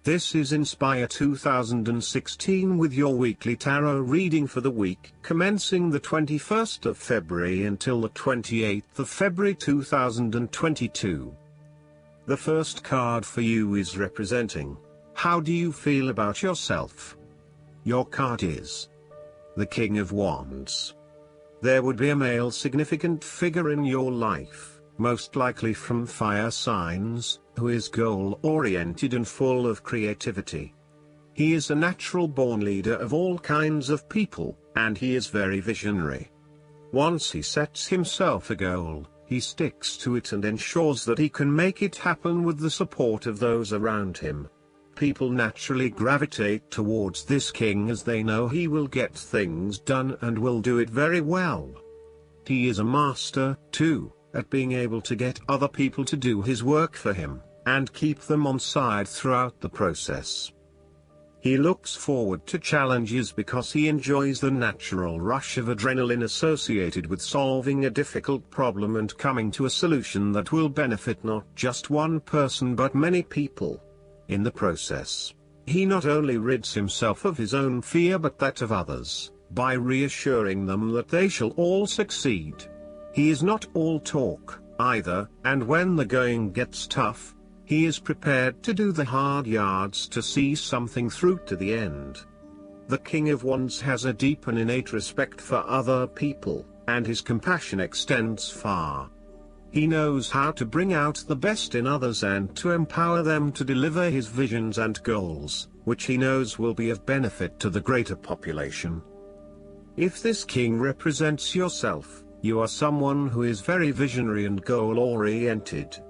This is Inspire 2016 with your weekly tarot reading for the week commencing the 21st of February until the 28th of February 2022. The first card for you is representing, how do you feel about yourself? Your card is the King of Wands. There would be a male significant figure in your life, most likely from fire signs, who is goal-oriented and full of creativity. He is a natural-born leader of all kinds of people, and he is very visionary. Once he sets himself a goal, he sticks to it and ensures that he can make it happen with the support of those around him. People naturally gravitate towards this king as they know he will get things done and will do it very well. He is a master, too, at being able to get other people to do his work for him, and keep them on side throughout the process. He looks forward to challenges because he enjoys the natural rush of adrenaline associated with solving a difficult problem and coming to a solution that will benefit not just one person but many people. In the process, he not only rids himself of his own fear but that of others, by reassuring them that they shall all succeed. He is not all talk, either, and when the going gets tough, he is prepared to do the hard yards to see something through to the end. The King of Wands has a deep and innate respect for other people, and his compassion extends far. He knows how to bring out the best in others and to empower them to deliver his visions and goals, which he knows will be of benefit to the greater population. If this king represents yourself, you are someone who is very visionary and goal-oriented.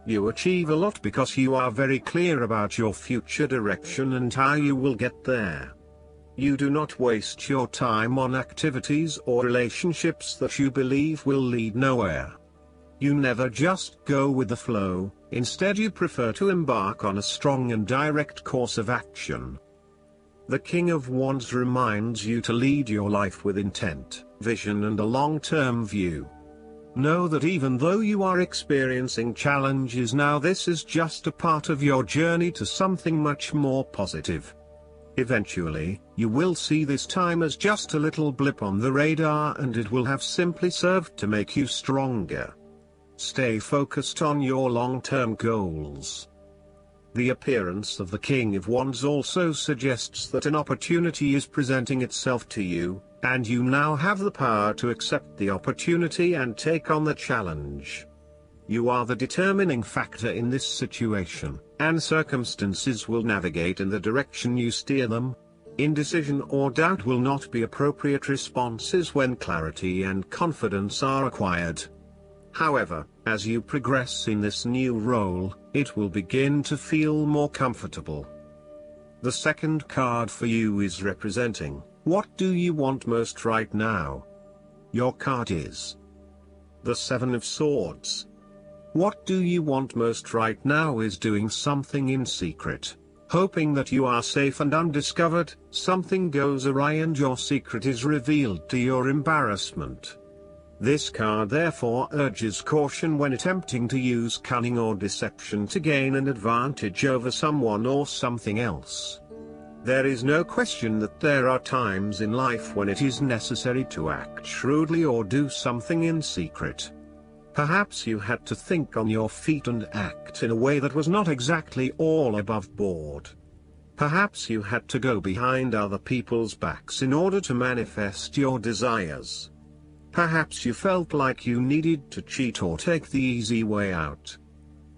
You achieve a lot because you are very clear about your future direction and how you will get there. You do not waste your time on activities or relationships that you believe will lead nowhere. You never just go with the flow, instead you prefer to embark on a strong and direct course of action. The King of Wands reminds you to lead your life with intent, vision and a long-term view. Know that even though you are experiencing challenges now, this is just a part of your journey to something much more positive. Eventually, you will see this time as just a little blip on the radar and it will have simply served to make you stronger. Stay focused on your long-term goals. The appearance of the King of Wands also suggests that an opportunity is presenting itself to you, and you now have the power to accept the opportunity and take on the challenge. You are the determining factor in this situation, and circumstances will navigate in the direction you steer them. Indecision or doubt will not be appropriate responses when clarity and confidence are acquired. However, as you progress in this new role, it will begin to feel more comfortable. The second card for you is representing, what do you want most right now? Your card is the Seven of Swords. What do you want most right now is doing something in secret, hoping that you are safe and undiscovered. Something goes awry and your secret is revealed to your embarrassment. This card therefore urges caution when attempting to use cunning or deception to gain an advantage over someone or something else. There is no question that there are times in life when it is necessary to act shrewdly or do something in secret. Perhaps you had to think on your feet and act in a way that was not exactly all above board. Perhaps you had to go behind other people's backs in order to manifest your desires. Perhaps you felt like you needed to cheat or take the easy way out.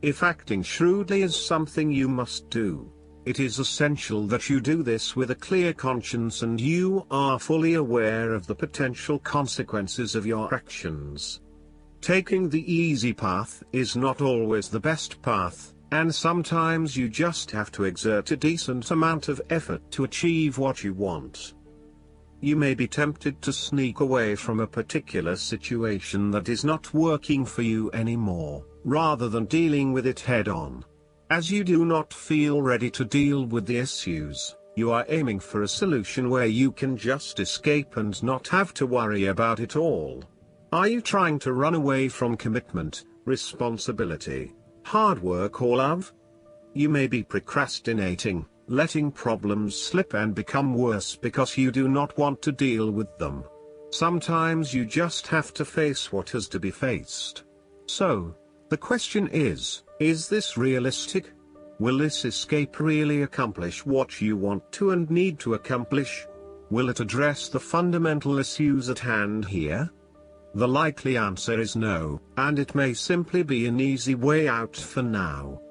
If acting shrewdly is something you must do, it is essential that you do this with a clear conscience and you are fully aware of the potential consequences of your actions. Taking the easy path is not always the best path, and sometimes you just have to exert a decent amount of effort to achieve what you want. You may be tempted to sneak away from a particular situation that is not working for you anymore, rather than dealing with it head-on. As you do not feel ready to deal with the issues, you are aiming for a solution where you can just escape and not have to worry about it all. Are you trying to run away from commitment, responsibility, hard work or love? You may be procrastinating, letting problems slip and become worse because you do not want to deal with them. Sometimes you just have to face what has to be faced. So, the question is this realistic? Will this escape really accomplish what you want to and need to accomplish? Will it address the fundamental issues at hand here? The likely answer is no, and it may simply be an easy way out for now.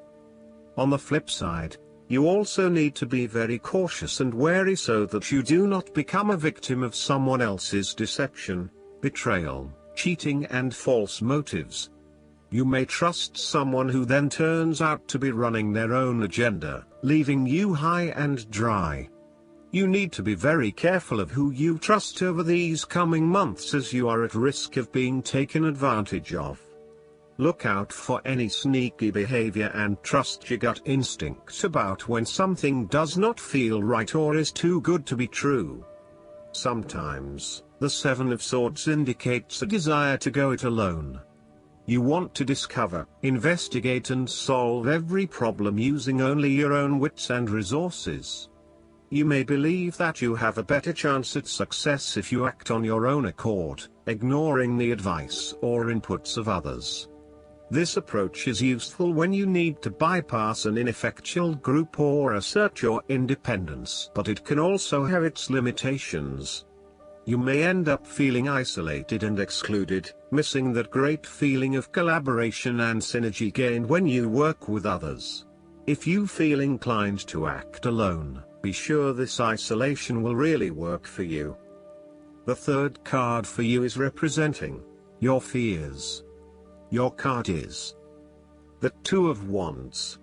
On the flip side, you also need to be very cautious and wary so that you do not become a victim of someone else's deception, betrayal, cheating and false motives. You may trust someone who then turns out to be running their own agenda, leaving you high and dry. You need to be very careful of who you trust over these coming months as you are at risk of being taken advantage of. Look out for any sneaky behavior and trust your gut instinct about when something does not feel right or is too good to be true. Sometimes, the Seven of Swords indicates a desire to go it alone. You want to discover, investigate and solve every problem using only your own wits and resources. You may believe that you have a better chance at success if you act on your own accord, ignoring the advice or inputs of others. This approach is useful when you need to bypass an ineffectual group or assert your independence, but it can also have its limitations. You may end up feeling isolated and excluded, missing that great feeling of collaboration and synergy gained when you work with others. If you feel inclined to act alone, be sure this isolation will really work for you. The third card for you is representing your fears. Your card is the Two of Wands.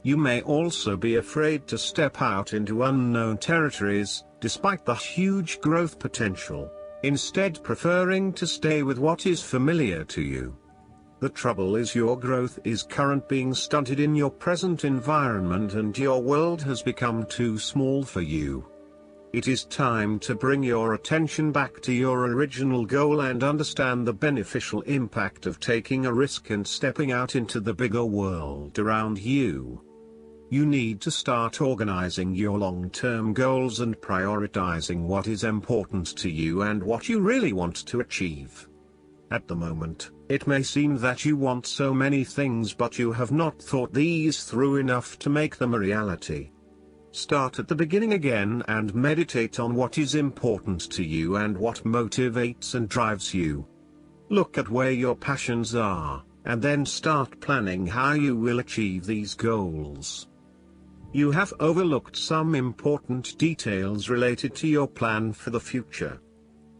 You may also be afraid to step out into unknown territories, despite the huge growth potential, instead preferring to stay with what is familiar to you. The trouble is your growth is currently being stunted in your present environment and your world has become too small for you. It is time to bring your attention back to your original goal and understand the beneficial impact of taking a risk and stepping out into the bigger world around you. You need to start organizing your long-term goals and prioritizing what is important to you and what you really want to achieve. At the moment, it may seem that you want so many things but you have not thought these through enough to make them a reality. Start at the beginning again and meditate on what is important to you and what motivates and drives you. Look at where your passions are, and then start planning how you will achieve these goals. You have overlooked some important details related to your plan for the future.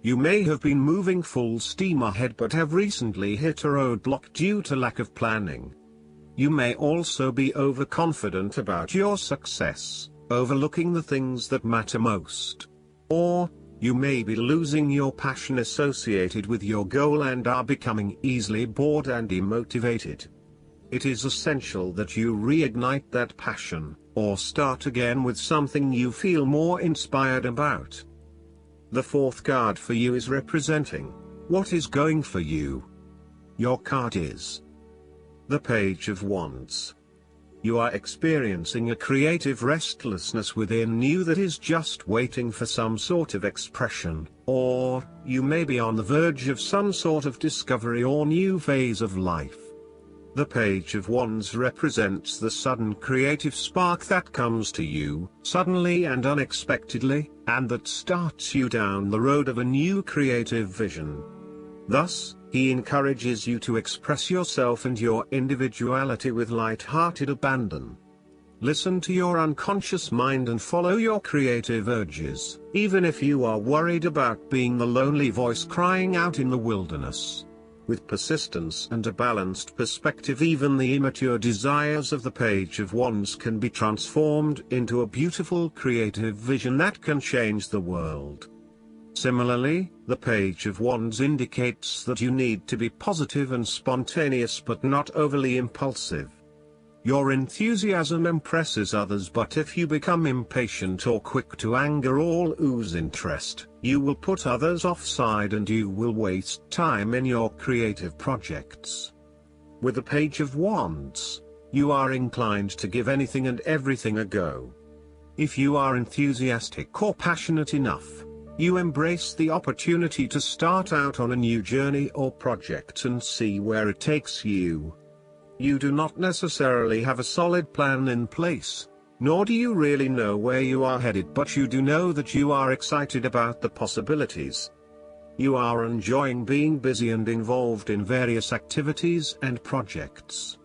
You may have been moving full steam ahead but have recently hit a roadblock due to lack of planning. You may also be overconfident about your success, overlooking the things that matter most. Or, you may be losing your passion associated with your goal and are becoming easily bored and demotivated. It is essential that you reignite that passion, or start again with something you feel more inspired about. The fourth card for you is representing what is going for you. Your card is the Page of Wands. You are experiencing a creative restlessness within you that is just waiting for some sort of expression, or you may be on the verge of some sort of discovery or new phase of life. The Page of Wands represents the sudden creative spark that comes to you, suddenly and unexpectedly, and that starts you down the road of a new creative vision. Thus, he encourages you to express yourself and your individuality with light-hearted abandon. Listen to your unconscious mind and follow your creative urges, even if you are worried about being the lonely voice crying out in the wilderness. With persistence and a balanced perspective, even the immature desires of the Page of Wands can be transformed into a beautiful creative vision that can change the world. Similarly, the Page of Wands indicates that you need to be positive and spontaneous but not overly impulsive. Your enthusiasm impresses others, but if you become impatient or quick to anger or lose interest, you will put others offside and you will waste time in your creative projects. With the Page of Wands, You are inclined to give anything and everything a go. If you are enthusiastic or passionate enough, you embrace the opportunity to start out on a new journey or project and see where it takes you. You do not necessarily have a solid plan in place, nor do you really know where you are headed, but you do know that you are excited about the possibilities. You are enjoying being busy and involved in various activities and projects.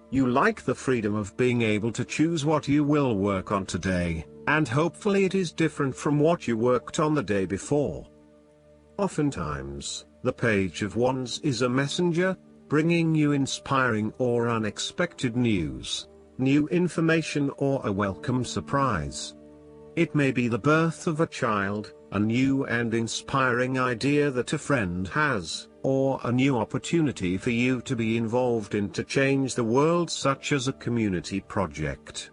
You like the freedom of being able to choose what you will work on today, and hopefully it is different from what you worked on the day before. Oftentimes, the Page of Wands is a messenger, bringing you inspiring or unexpected news, new information, or a welcome surprise. It may be the birth of a child, a new and inspiring idea that a friend has, or a new opportunity for you to be involved in to change the world, such as a community project.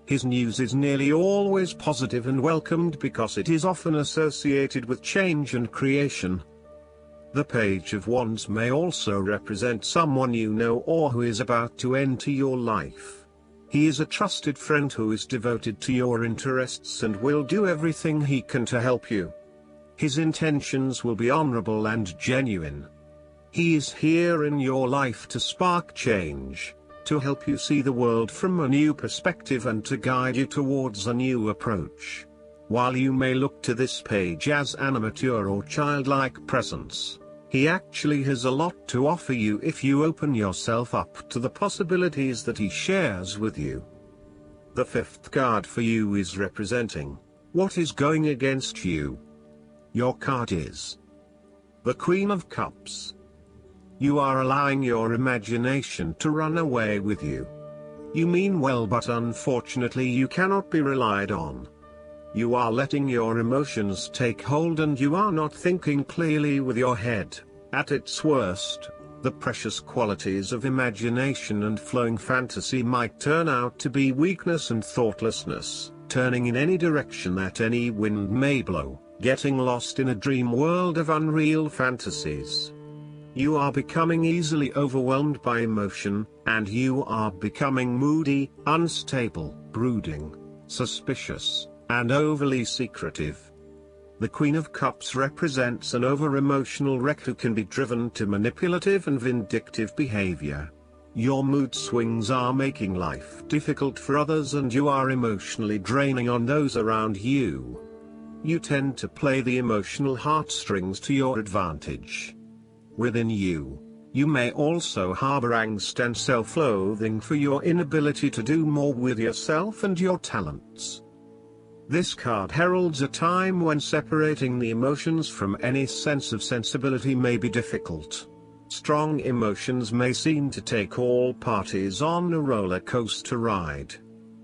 His news is nearly always positive and welcomed because it is often associated with change and creation. The Page of Wands may also represent someone you know or who is about to enter your life. He is a trusted friend who is devoted to your interests and will do everything he can to help you. His intentions will be honorable and genuine. He is here in your life to spark change, to help you see the world from a new perspective and to guide you towards a new approach. While you may look to this page as an immature or childlike presence, he actually has a lot to offer you if you open yourself up to the possibilities that he shares with you. The fifth card for you is representing what is going against you. Your card is the Queen of Cups. You are allowing your imagination to run away with you. You mean well, but unfortunately you cannot be relied on. You are letting your emotions take hold and you are not thinking clearly with your head. At its worst, the precious qualities of imagination and flowing fantasy might turn out to be weakness and thoughtlessness, turning in any direction that any wind may blow, getting lost in a dream world of unreal fantasies. You are becoming easily overwhelmed by emotion, and you are becoming moody, unstable, brooding, suspicious, and overly secretive. The Queen of Cups represents an over-emotional wreck who can be driven to manipulative and vindictive behavior. Your mood swings are making life difficult for others and you are emotionally draining on those around you. You tend to play the emotional heartstrings to your advantage. Within you, you may also harbor angst and self-loathing for your inability to do more with yourself and your talents. This card heralds a time when separating the emotions from any sense of sensibility may be difficult. Strong emotions may seem to take all parties on a roller coaster ride.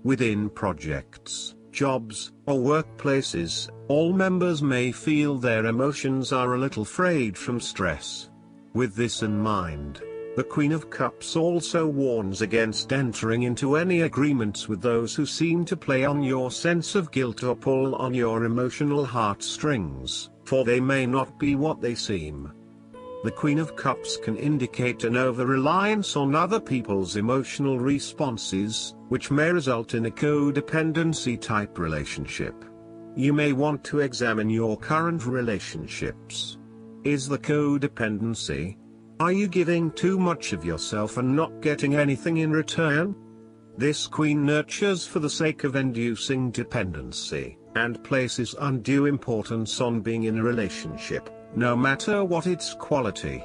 Within projects, jobs, or workplaces, all members may feel their emotions are a little frayed from stress. With this in mind, the Queen of Cups also warns against entering into any agreements with those who seem to play on your sense of guilt or pull on your emotional heartstrings, for they may not be what they seem. The Queen of Cups can indicate an over-reliance on other people's emotional responses, which may result in a codependency-type relationship. You may want to examine your current relationships. Is the codependency? Are you giving too much of yourself and not getting anything in return? This queen nurtures for the sake of inducing dependency, and places undue importance on being in a relationship, no matter what its quality.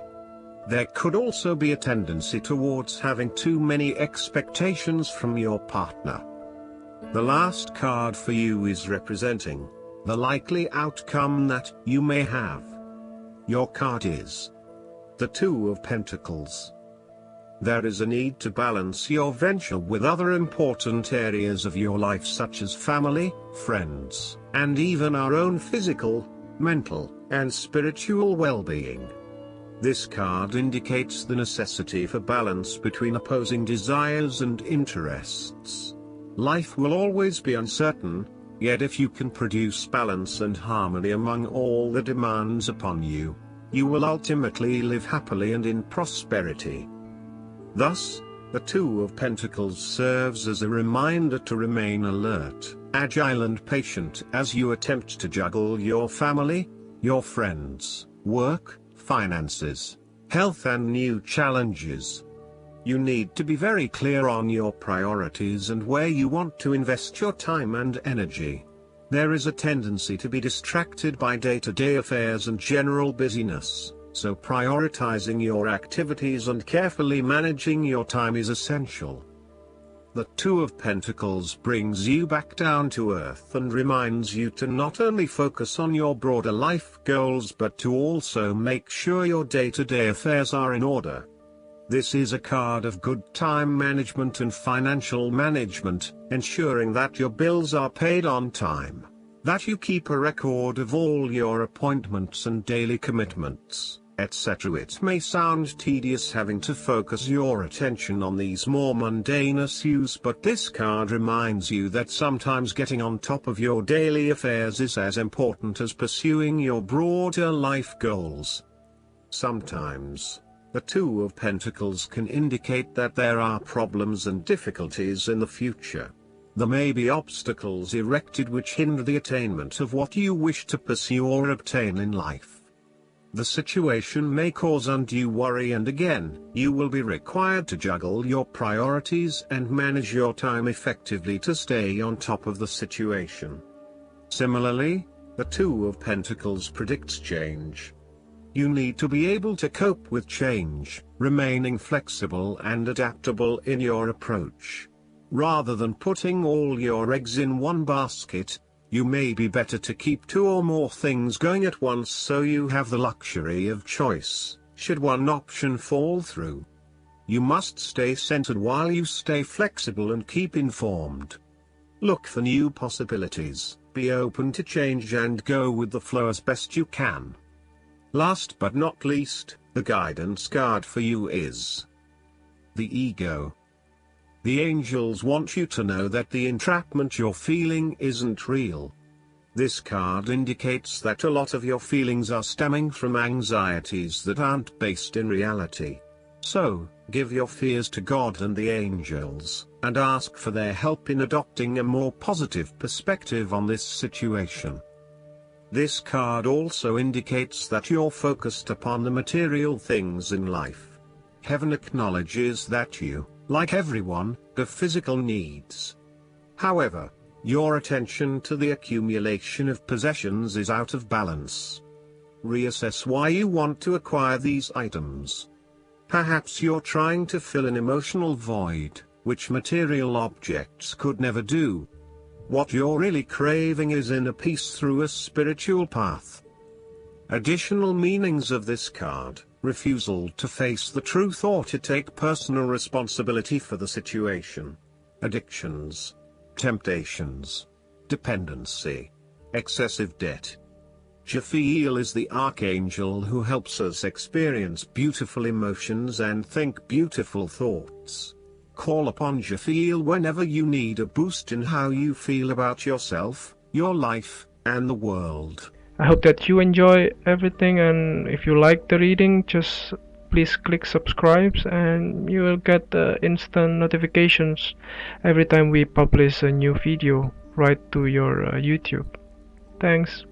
There could also be a tendency towards having too many expectations from your partner. The last card for you is representing the likely outcome that you may have. Your card is the Two of Pentacles. There is a need to balance your venture with other important areas of your life such as family, friends, and even our own physical, mental, and spiritual well-being. This card indicates the necessity for balance between opposing desires and interests. Life will always be uncertain, yet if you can produce balance and harmony among all the demands upon you, you will ultimately live happily and in prosperity. Thus, The Two of Pentacles serves as a reminder to remain alert, agile and patient as you attempt to juggle your family, your friends, work, finances, health and new challenges. You need to be very clear on your priorities and where you want to invest your time and energy. There is a tendency to be distracted by day-to-day affairs and general busyness, so prioritizing your activities and carefully managing your time is essential. The Two of Pentacles brings you back down to earth and reminds you to not only focus on your broader life goals but to also make sure your day-to-day affairs are in order. This is a card of good time management and financial management, ensuring that your bills are paid on time, that you keep a record of all your appointments and daily commitments, etc. It may sound tedious having to focus your attention on these more mundane issues, but this card reminds you that sometimes getting on top of your daily affairs is as important as pursuing your broader life goals. Sometimes, the Two of Pentacles can indicate that there are problems and difficulties in the future. There may be obstacles erected which hinder the attainment of what you wish to pursue or obtain in life. The situation may cause undue worry, and again, you will be required to juggle your priorities and manage your time effectively to stay on top of the situation. Similarly, the Two of Pentacles predicts change. You need to be able to cope with change, remaining flexible and adaptable in your approach. Rather than putting all your eggs in one basket, you may be better to keep two or more things going at once so you have the luxury of choice, should one option fall through. You must stay centered while you stay flexible and keep informed. Look for new possibilities, be open to change and go with the flow as best you can. Last but not least, the guidance card for you is the Ego. The angels want you to know that the entrapment you're feeling isn't real. This card indicates that a lot of your feelings are stemming from anxieties that aren't based in reality. So, give your fears to God and the angels, and ask for their help in adopting a more positive perspective on this situation. This card also indicates that you're focused upon the material things in life. Heaven acknowledges that you, like everyone, have physical needs. However, your attention to the accumulation of possessions is out of balance. Reassess why you want to acquire these items. Perhaps you're trying to fill an emotional void, which material objects could never do. What you're really craving is inner peace through a spiritual path. Additional meanings of this card: refusal to face the truth or to take personal responsibility for the situation. Addictions. Temptations. Dependency. Excessive debt. Jophiel is the archangel who helps us experience beautiful emotions and think beautiful thoughts. Call upon Jophiel whenever you need a boost in how you feel about yourself, your life, and the world. I hope that you enjoy everything, and if you like the reading, just please click subscribe and you will get instant notifications every time we publish a new video right to your YouTube. Thanks.